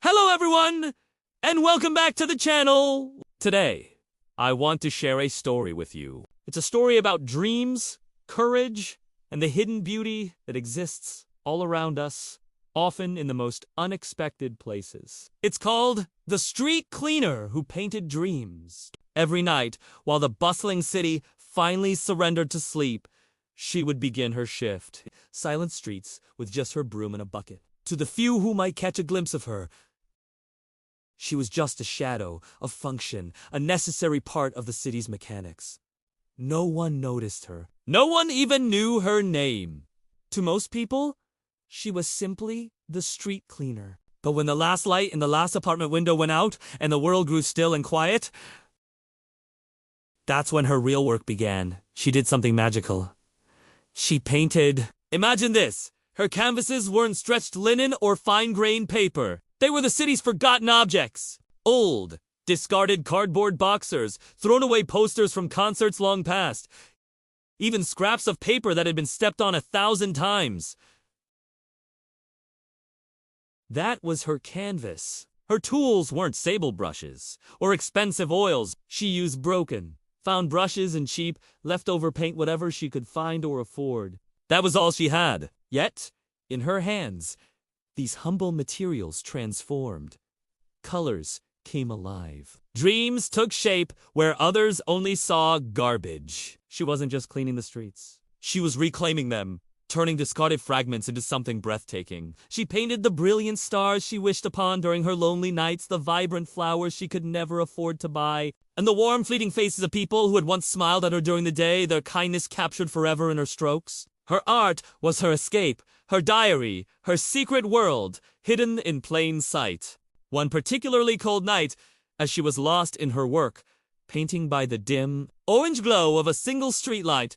Hello everyone, and welcome back to the channel! Today, I want to share a story with you. It's a story about dreams, courage, and the hidden beauty that exists all around us, often in the most unexpected places. It's called The Street Cleaner Who Painted Dreams. Every night, while the bustling city finally surrendered to sleep, she would begin her shift. Silent streets with just her broom and a bucket. To the few who might catch a glimpse of her, she was just a shadow, a function, a necessary part of the city's mechanics. No one noticed her. No one even knew her name. To most people, she was simply the street cleaner. But when the last light in the last apartment window went out and the world grew still and quiet, that's when her real work began. She did something magical. She painted. Imagine this. Her canvases weren't stretched linen or fine-grained paper. They were the city's forgotten objects. Old, discarded cardboard boxers, thrown away posters from concerts long past, even scraps of paper that had been stepped on 1,000 times. That was her canvas. Her tools weren't sable brushes or expensive oils. She used broken, found brushes and cheap, leftover paint, whatever she could find or afford. That was all she had. Yet, in her hands, these humble materials transformed. Colors came alive. Dreams took shape where others only saw garbage. She wasn't just cleaning the streets. She was reclaiming them, turning discarded fragments into something breathtaking. She painted the brilliant stars she wished upon during her lonely nights, the vibrant flowers she could never afford to buy, and the warm, fleeting faces of people who had once smiled at her during the day, their kindness captured forever in her strokes. Her art was her escape, her diary, her secret world, hidden in plain sight. One particularly cold night, as she was lost in her work, painting by the dim, orange glow of a single streetlight,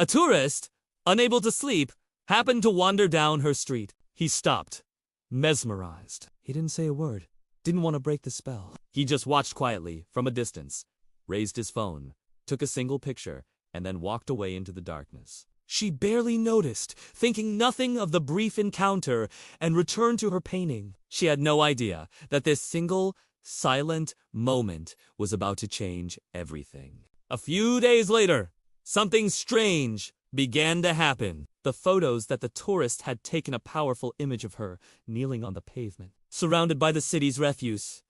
a tourist, unable to sleep, happened to wander down her street. He stopped, mesmerized. He didn't say a word, didn't want to break the spell. He just watched quietly, from a distance, raised his phone, took a single picture, and then walked away into the darkness. She barely noticed, thinking nothing of the brief encounter, and returned to her painting. She had no idea that this single, silent moment was about to change everything. A few days later, something strange began to happen. The photos that the tourist had taken a powerful image of her, kneeling on the pavement, surrounded by the city's refuse.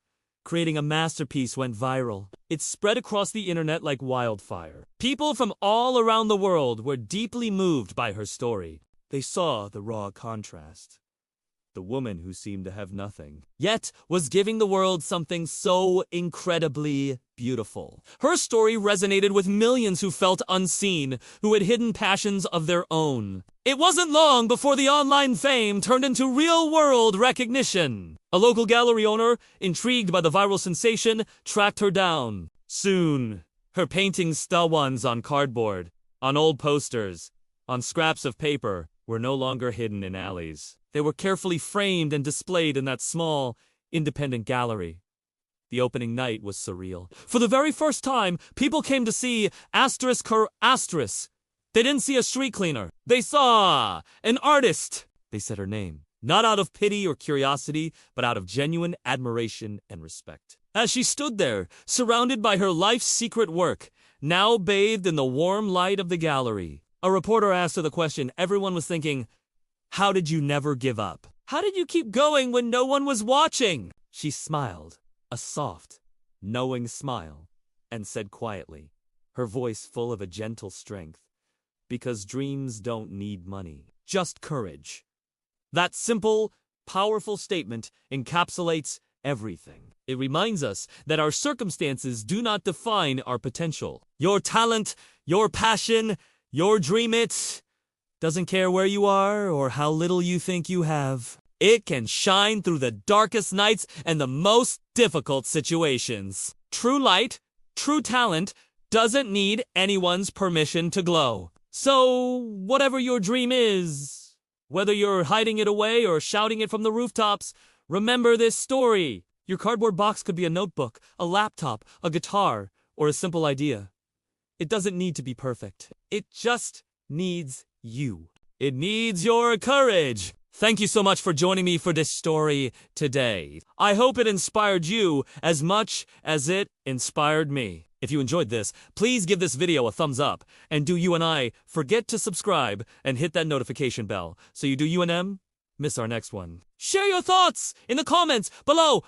Creating a masterpiece went viral. It spread across the internet like wildfire. People from all around the world were deeply moved by her story. They saw the raw contrast. The woman who seemed to have nothing, yet was giving the world something so incredibly beautiful. Her story resonated with millions who felt unseen, who had hidden passions of their own. It wasn't long before the online fame turned into real-world recognition. A local gallery owner, intrigued by the viral sensation, tracked her down. Soon, her paintings, still ones on cardboard, on old posters, on scraps of paper, were no longer hidden in alleys. They were carefully framed and displayed in that small, independent gallery. The opening night was surreal. For the very first time, people came to see asterisk her asterisk. They didn't see a street cleaner. They saw an artist. They said her name, not out of pity or curiosity, but out of genuine admiration and respect. As she stood there, surrounded by her life's secret work, now bathed in the warm light of the gallery, a reporter asked her the question everyone was thinking: how did you never give up? How did you keep going when no one was watching? She smiled, a soft, knowing smile, and said quietly, her voice full of a gentle strength, because dreams don't need money, just courage. That simple, powerful statement encapsulates everything. It reminds us that our circumstances do not define our potential. Your talent, your passion, your dream, it doesn't care where you are or how little you think you have. It can shine through the darkest nights and the most difficult situations. True light, true talent, doesn't need anyone's permission to glow. So, whatever your dream is, whether you're hiding it away or shouting it from the rooftops, remember this story. Your cardboard box could be a notebook, a laptop, a guitar, or a simple idea. It doesn't need to be perfect. It just needs you. It needs your courage. Thank you so much for joining me for this story today. I hope it inspired you as much as it inspired me. If you enjoyed this, please give this video a thumbs up. And do you and I forget to subscribe and hit that notification bell so you do UNM miss our next one. Share your thoughts in the comments below.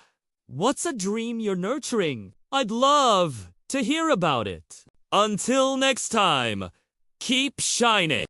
What's a dream you're nurturing? I'd love to hear about it. Until next time, keep shining.